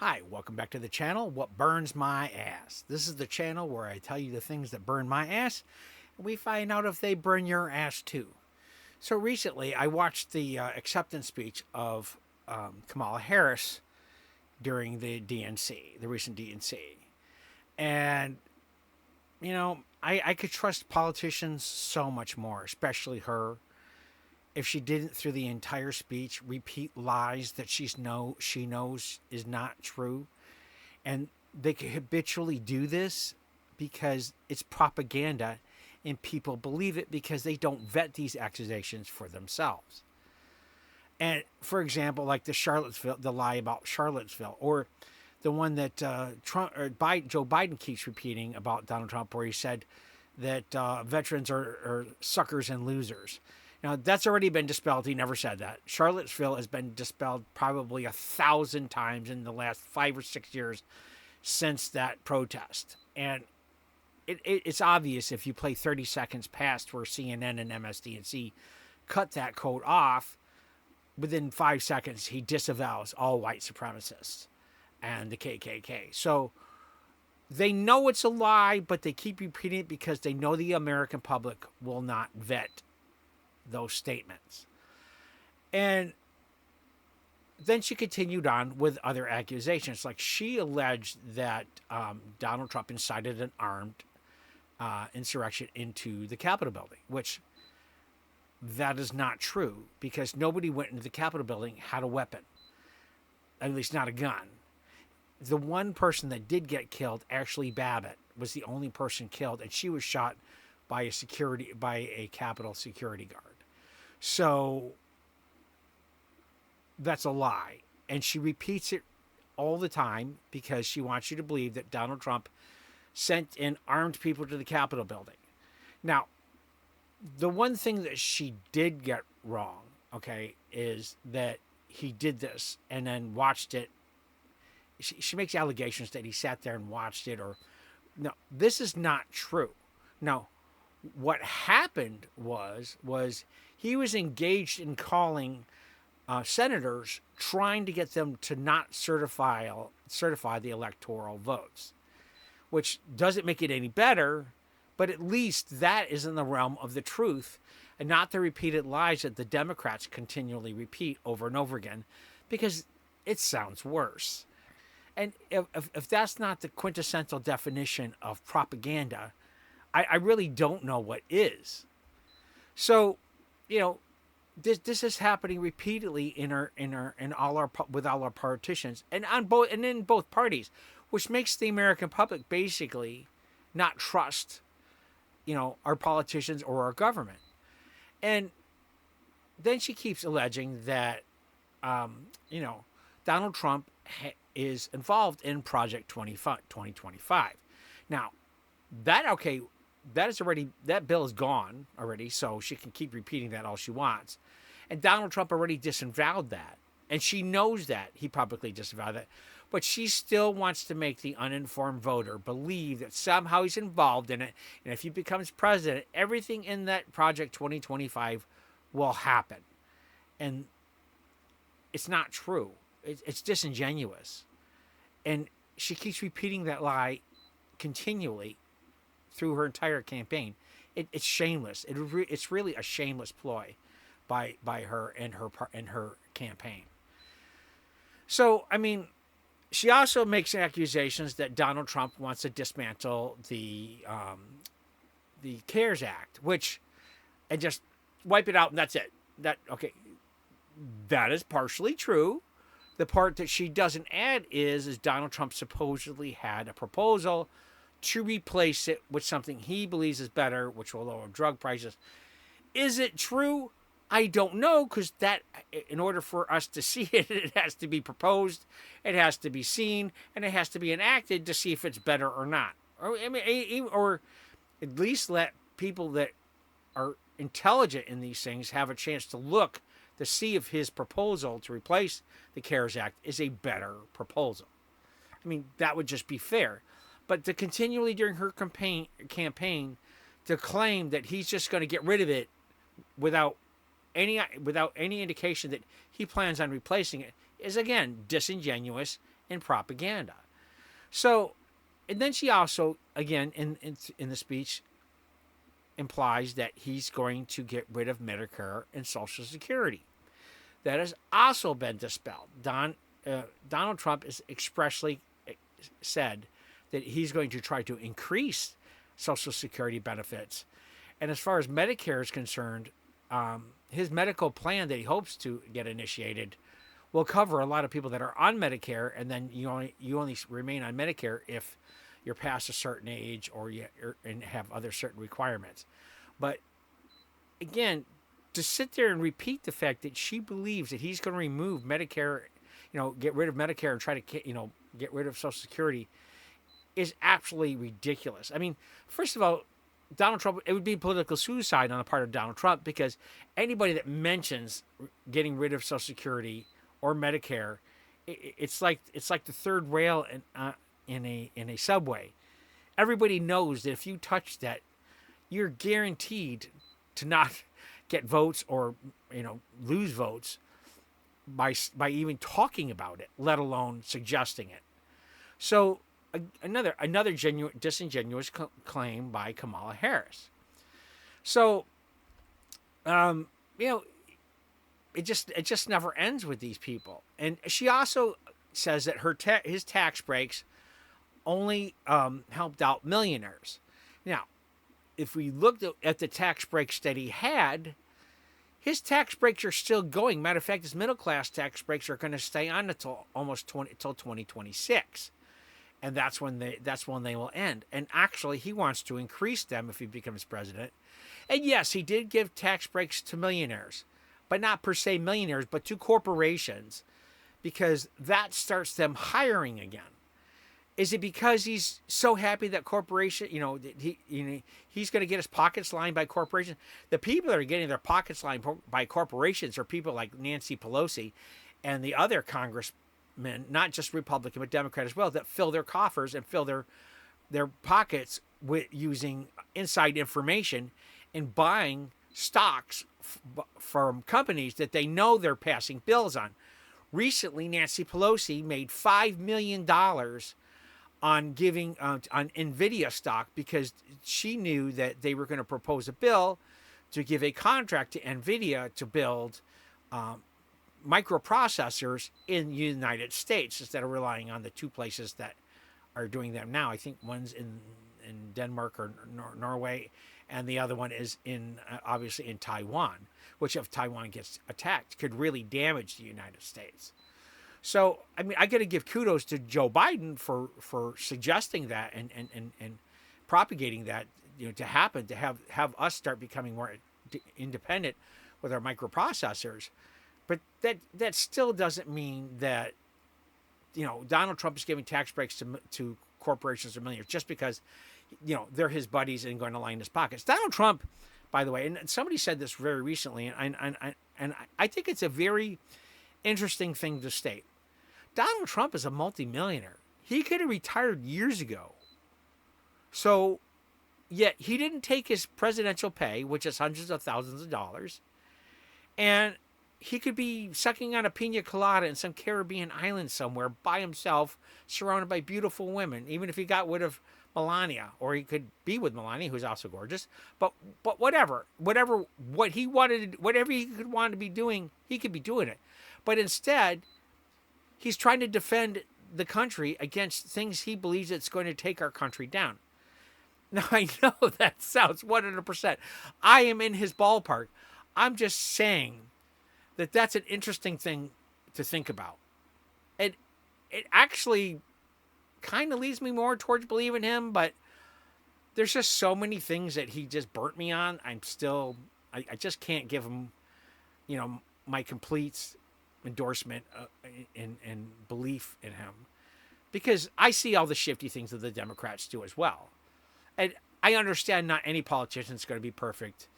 Hi, welcome back to the channel, What Burns My Ass. This is the channel where I tell you the things that burn my ass, and we find out if they burn your ass too. So recently, I watched the acceptance speech of Kamala Harris during the DNC, the recent DNC. And, I could trust politicians so much more, especially her, if she didn't through the entire speech repeat lies that she knows is not true. And they can habitually do this because it's propaganda and people believe it because they don't vet these accusations for themselves. And for example, like the lie about Charlottesville, or the one that Joe Biden keeps repeating about Donald Trump, where he said that veterans are suckers and losers. Now, that's already been dispelled. He never said that. Charlottesville has been dispelled probably 1,000 times in the last 5 or 6 years since that protest. And it's obvious if you play 30 seconds past where CNN and MSDNC cut that quote off, within 5 seconds, he disavows all white supremacists and the KKK. So they know it's a lie, but they keep repeating it because they know the American public will not vet those statements. And then she continued on with other accusations. Like, she alleged that Donald Trump incited an armed insurrection into the Capitol building, which that is not true, because nobody went into the Capitol building had a weapon, at least not a gun. The one person that did get killed, Ashley Babbitt, was the only person killed, and she was shot by a Capitol security guard. So that's a lie. And she repeats it all the time because she wants you to believe that Donald Trump sent in armed people to the Capitol building. Now, the one thing that she did get wrong, okay, is that he did this and then watched it. She makes allegations that he sat there and watched it, or no, this is not true. No, what happened was he was engaged in calling senators, trying to get them to not certify the electoral votes, which doesn't make it any better, but at least that is in the realm of the truth and not the repeated lies that the Democrats continually repeat over and over again, because it sounds worse. And if that's not the quintessential definition of propaganda, I really don't know what is. So, this is happening repeatedly with all our politicians and in both parties, which makes the American public basically not trust, our politicians or our government. And then she keeps alleging that, Donald Trump is involved in Project 2025. Now, that bill is gone already, so she can keep repeating that all she wants. And Donald Trump already disavowed that. And she knows that he publicly disavowed that. But she still wants to make the uninformed voter believe that somehow he's involved in it. And if he becomes president, everything in that Project 2025 will happen. And it's not true. It's disingenuous. And she keeps repeating that lie continually through her entire campaign. It's shameless. It's really a shameless ploy by her and her campaign. So, she also makes accusations that Donald Trump wants to dismantle the CARES Act, and just wipe it out, and that's it. That is partially true. The part that she doesn't add is Donald Trump supposedly had a proposal to replace it with something he believes is better, which will lower drug prices. Is it true? I don't know, because that, in order for us to see it, it has to be proposed, it has to be seen, and it has to be enacted to see if it's better or not. Or at least let people that are intelligent in these things have a chance to look to see if his proposal to replace the CARES Act is a better proposal. That would just be fair. But to continually during her campaign to claim that he's just going to get rid of it without any indication that he plans on replacing it is, again, disingenuous in propaganda. So, and then she also, again, in the speech, implies that he's going to get rid of Medicare and Social Security. That has also been dispelled. Donald Trump has expressly said that he's going to try to increase Social Security benefits. And as far as Medicare is concerned, his medical plan that he hopes to get initiated will cover a lot of people that are on Medicare, and then you only remain on Medicare if you're past a certain age and have other certain requirements. But again, to sit there and repeat the fact that she believes that he's going to remove Medicare, get rid of Medicare and try to, get rid of Social Security is absolutely ridiculous. I mean, first of all, Donald Trump, it would be political suicide on the part of Donald Trump, because anybody that mentions getting rid of Social Security or Medicare, it's like the third rail in a subway. Everybody knows that if you touch that, you're guaranteed to not get votes or lose votes by even talking about it, let alone suggesting it. So another disingenuous claim by Kamala Harris. So it just never ends with these people. And she also says that his tax breaks only helped out millionaires. Now, if we looked at the tax breaks that he had, his tax breaks are still going. Matter of fact, his middle class tax breaks are going to stay on until 2026, and that's when they will end. And actually, he wants to increase them if he becomes president. And yes, he did give tax breaks to millionaires, but not per se millionaires, but to corporations, because that starts them hiring again. Is it because he's so happy that corporation, he's going to get his pockets lined by corporations? The people that are getting their pockets lined by corporations are people like Nancy Pelosi and the other congressmen, not just Republican but Democrat as well, that fill their coffers and fill their pockets with using inside information and buying stocks from companies that they know they're passing bills on. Recently, Nancy Pelosi made $5 million on giving on NVIDIA stock, because she knew that they were going to propose a bill to give a contract to NVIDIA to build microprocessors in the United States, instead of relying on the two places that are doing them now. I think one's in Denmark or Norway, and the other one is obviously in Taiwan, which if Taiwan gets attacked could really damage the United States. So, I mean, I got to give kudos to Joe Biden for suggesting that and propagating that, to happen, to have us start becoming more independent with our microprocessors. But that still doesn't mean that, Donald Trump is giving tax breaks to corporations or millionaires just because, they're his buddies and going to line his pockets. Donald Trump, by the way, and somebody said this very recently, and I think it's a very interesting thing to state. Donald Trump is a multimillionaire. He could have retired years ago. So, yet he didn't take his presidential pay, which is hundreds of thousands of dollars, and he could be sucking on a pina colada in some Caribbean island somewhere by himself, surrounded by beautiful women, even if he got rid of Melania, or he could be with Melania, who's also gorgeous. But whatever he could want to be doing, he could be doing it. But instead, he's trying to defend the country against things he believes it's going to take our country down. Now, I know that sounds 100%. I am in his ballpark. I'm just saying that that's an interesting thing to think about. It actually kind of leads me more towards believing him, but there's just so many things that he just burnt me on. I just can't give him, my complete endorsement and belief in him, because I see all the shifty things that the Democrats do as well. And I understand not any politician is going to be perfect.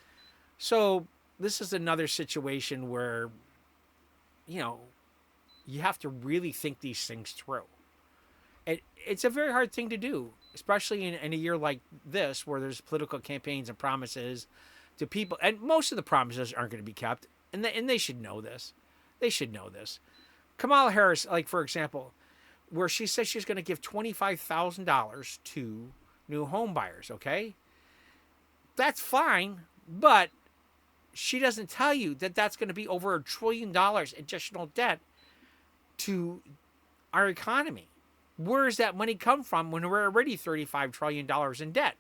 So this is another situation where, you have to really think these things through. And it's a very hard thing to do, especially in a year like this, where there's political campaigns and promises to people. And most of the promises aren't going to be kept. And they should know this. They should know this. Kamala Harris, like, for example, where she says she's going to give $25,000 to new home buyers, okay? That's fine, but she doesn't tell you that that's going to be over $1 trillion additional debt to our economy. Where does that money come from when we're already $35 trillion in debt?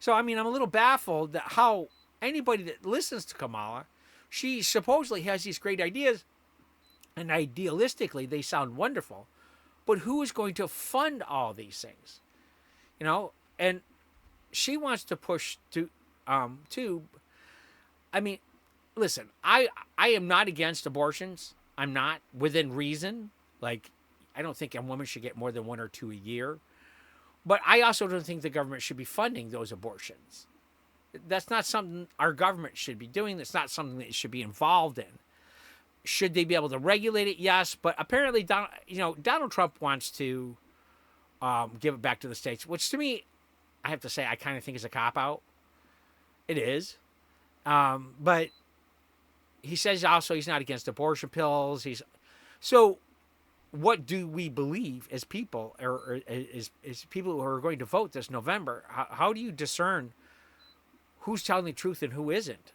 So, I mean, I'm a little baffled that how anybody that listens to Kamala, she supposedly has these great ideas, and idealistically they sound wonderful, but who is going to fund all these things? You know, and she wants to push to, I mean, listen, I am not against abortions. I'm not, within reason. Like, I don't think a woman should get more than 1 or 2 a year. But I also don't think the government should be funding those abortions. That's not something our government should be doing. That's not something that it should be involved in. Should they be able to regulate it? Yes. But apparently, Donald Trump wants to give it back to the states, which to me, I have to say, I kind of think is a cop-out. It is. But he says also he's not against abortion pills. So what do we believe as people, or as people who are going to vote this November? How do you discern who's telling the truth and who isn't?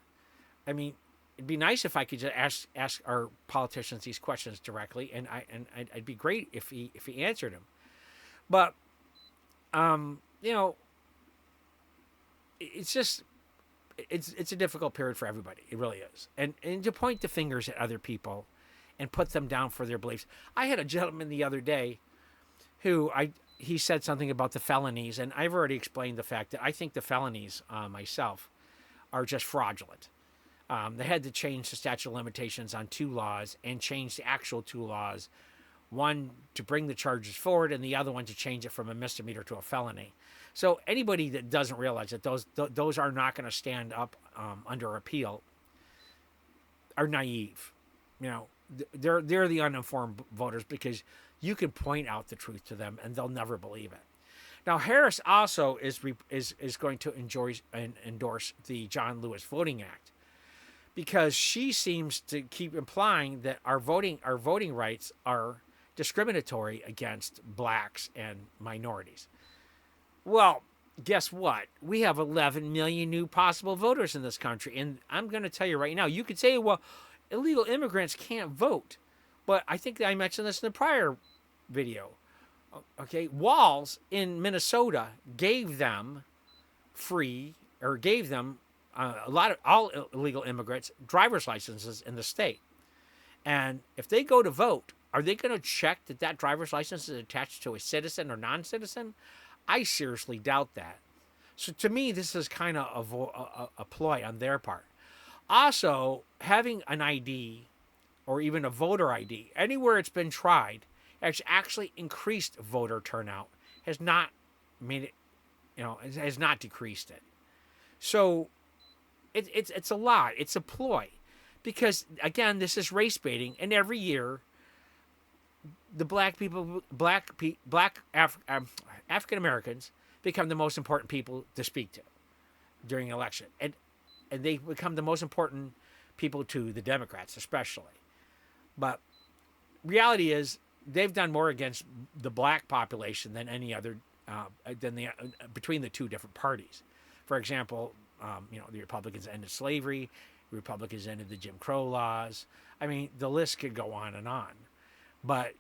I mean, it'd be nice if I could just ask our politicians these questions directly, and I'd be great if he answered them. But it's just it's a difficult period for everybody. It really is, and to point the fingers at other people and put them down for their beliefs. I had a gentleman the other day who he said something about the felonies, and I've already explained the fact that I think the felonies myself are just fraudulent. They had to change the statute of limitations on 2 laws and change the actual 2 laws, one to bring the charges forward and the other one to change it from a misdemeanor to a felony. So anybody that doesn't realize that those are not going to stand up under appeal are naive. They're the uninformed voters, because you can point out the truth to them and they'll never believe it. Now, Harris also is going to endorse the John Lewis Voting Act, because she seems to keep implying that our voting rights are discriminatory against blacks and minorities. Well, guess what? We have 11 million new possible voters in this country, and I'm going to tell you right now, you could say, well, illegal immigrants can't vote. But I think I mentioned this in the prior video. Okay, Walls in Minnesota gave them all illegal immigrants driver's licenses in the state. And if they go to vote, are they going to check that driver's license is attached to a citizen or non-citizen? I seriously doubt that. So to me, this is kind of a ploy on their part. Also, having an ID or even a voter ID, anywhere it's been tried, it's actually increased voter turnout, has not made it, has not decreased it. So it's a lie. It's a ploy, because again, this is race baiting, and every year, the African Americans become the most important people to speak to during an election, and they become the most important people to the Democrats, especially. But reality is, they've done more against the black population than any other, between the two different parties. For example, the Republicans ended slavery, the Republicans ended the Jim Crow laws. I mean, the list could go on and on. But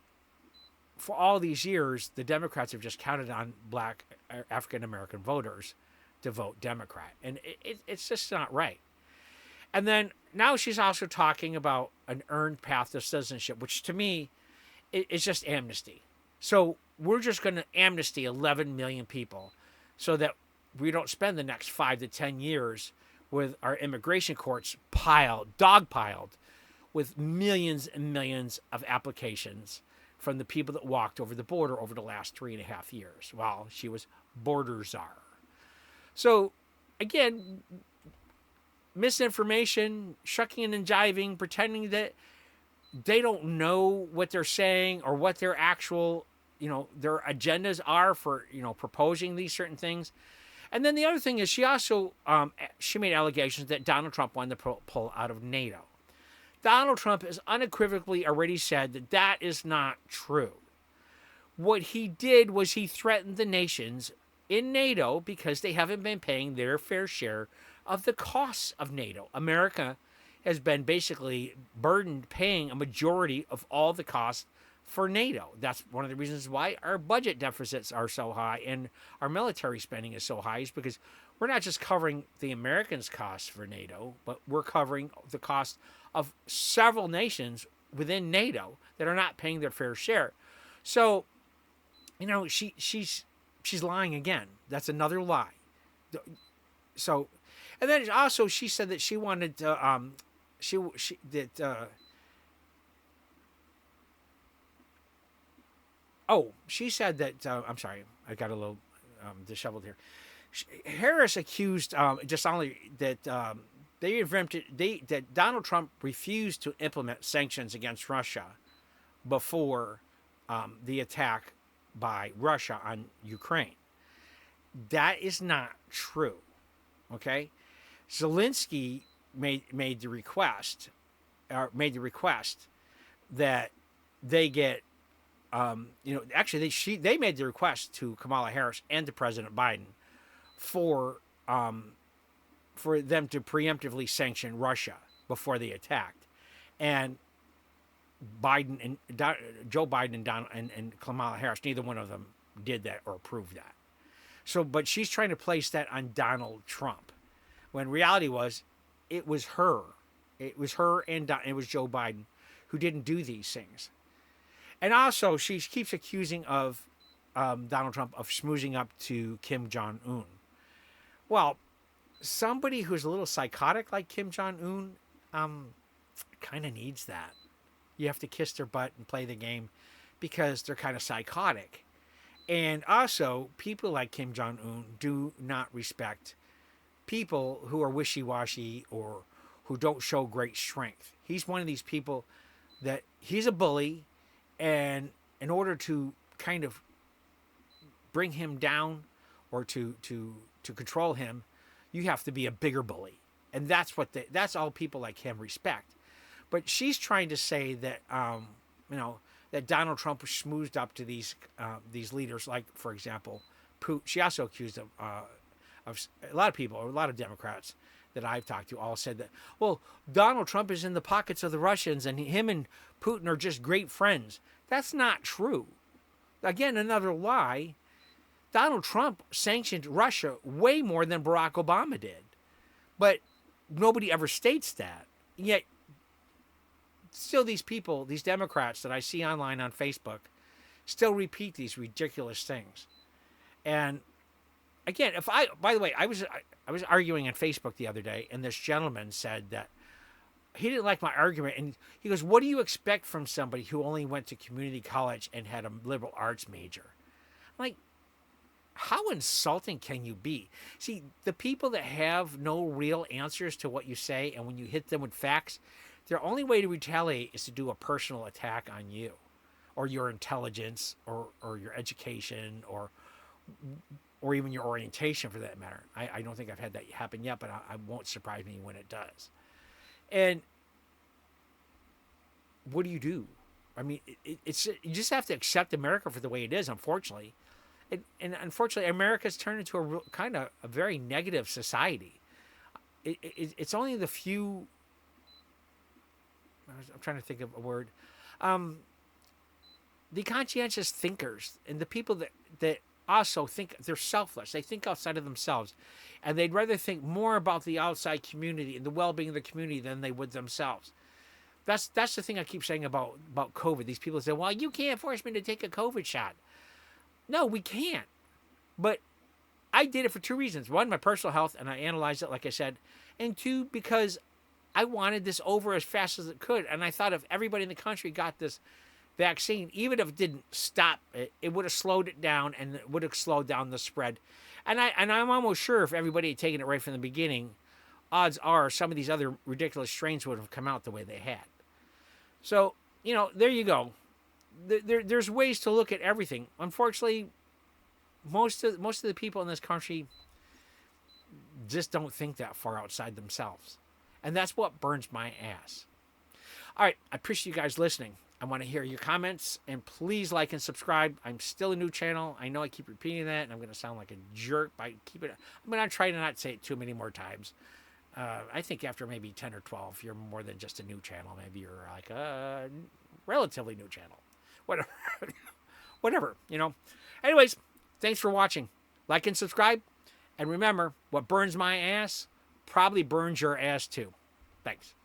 for all these years, the Democrats have just counted on black African American voters to vote Democrat. And it's just not right. And then now she's also talking about an earned path to citizenship, which to me is just amnesty. So we're just going to amnesty 11 million people so that we don't spend the next 5 to 10 years with our immigration courts dogpiled with millions and millions of applications from the people that walked over the border over the last 3.5 years while she was border czar. So, again, misinformation, shucking and jiving, pretending that they don't know what they're saying or what their actual, their agendas are for, proposing these certain things. And then the other thing is she also, she made allegations that Donald Trump wanted to pull out of NATO. Donald Trump has unequivocally already said that is not true. What he did was he threatened the nations in NATO because they haven't been paying their fair share of the costs of NATO. America has been basically burdened paying a majority of all the costs for NATO. That's one of the reasons why our budget deficits are so high and our military spending is so high, is because we're not just covering the Americans' costs for NATO, but we're covering the cost of several nations within NATO that are not paying their fair share. So, she's lying again. That's another lie. So, and then also she said that she wanted to she said that I'm sorry, I got a little disheveled here. Harris accused just only that that Donald Trump refused to implement sanctions against Russia before the attack by Russia on Ukraine. That is not true. Okay, Zelensky made the request that they get. Actually, they made the request to Kamala Harris and to President Biden for them to preemptively sanction Russia before they attacked, and Joe Biden and Kamala Harris, neither one of them did that or approved that. So, but she's trying to place that on Donald Trump, when reality was, it was her and it was Joe Biden who didn't do these things. And also, she keeps accusing of Donald Trump of schmoozing up to Kim Jong-un. Well, somebody who's a little psychotic like Kim Jong-un kind of needs that. You have to kiss their butt and play the game because they're kind of psychotic. And also, people like Kim Jong-un do not respect people who are wishy-washy or who don't show great strength. He's one of these people that he's a bully, and in order to kind of bring him down or to control him, you have to be a bigger bully. And that's that's all people like him respect. But she's trying to say that that Donald Trump was schmoozed up to these leaders, like, for example, Putin. She also accused him of a lot of people, a lot of Democrats that I've talked to all said that, well, Donald Trump is in the pockets of the Russians and him and Putin are just great friends. That's not true. Again, another lie. Donald Trump sanctioned Russia way more than Barack Obama did. But nobody ever states that. Yet, still these people, these Democrats that I see online on Facebook, still repeat these ridiculous things. And again, by the way, I was arguing on Facebook the other day, and this gentleman said that he didn't like my argument, and he goes, "What do you expect from somebody who only went to community college and had a liberal arts major?" I'm like, how insulting can you be? See, the people that have no real answers to what you say, and when you hit them with facts, their only way to retaliate is to do a personal attack on you, or your intelligence, or your education, or even your orientation, for that matter. I don't think I've had that happen yet, but I won't surprise me when it does. And what do? I mean, it's you just have to accept America for the way it is, unfortunately. And unfortunately, America's turned into a very negative society. It's only the few. I'm trying to think of a word. The conscientious thinkers and the people that also think they're selfless. They think outside of themselves, and they'd rather think more about the outside community and the well-being of the community than they would themselves. That's the thing I keep saying about COVID. These people say, "Well, you can't force me to take a COVID shot." No, we can't. But I did it for two reasons. One, my personal health, and I analyzed it, like I said. And two, because I wanted this over as fast as it could. And I thought if everybody in the country got this vaccine, even if it didn't stop it, it would have slowed it down, and it would have slowed down the spread. And I'm almost sure if everybody had taken it right from the beginning, odds are some of these other ridiculous strains would have come out the way they had. So, there you go. There's ways to look at everything. Unfortunately, most of the people in this country just don't think that far outside themselves. And that's what burns my ass. All right, I appreciate you guys listening. I want to hear your comments, and please like and subscribe. I'm still a new channel. I know I keep repeating that, and I'm going to sound like a jerk by keeping it. I'm going to try to not say it too many more times. I think after maybe 10 or 12, you're more than just a new channel. Maybe you're like a relatively new channel. Whatever. Whatever, you know. Anyways, thanks for watching. Like and subscribe. And remember, what burns my ass probably burns your ass too. Thanks.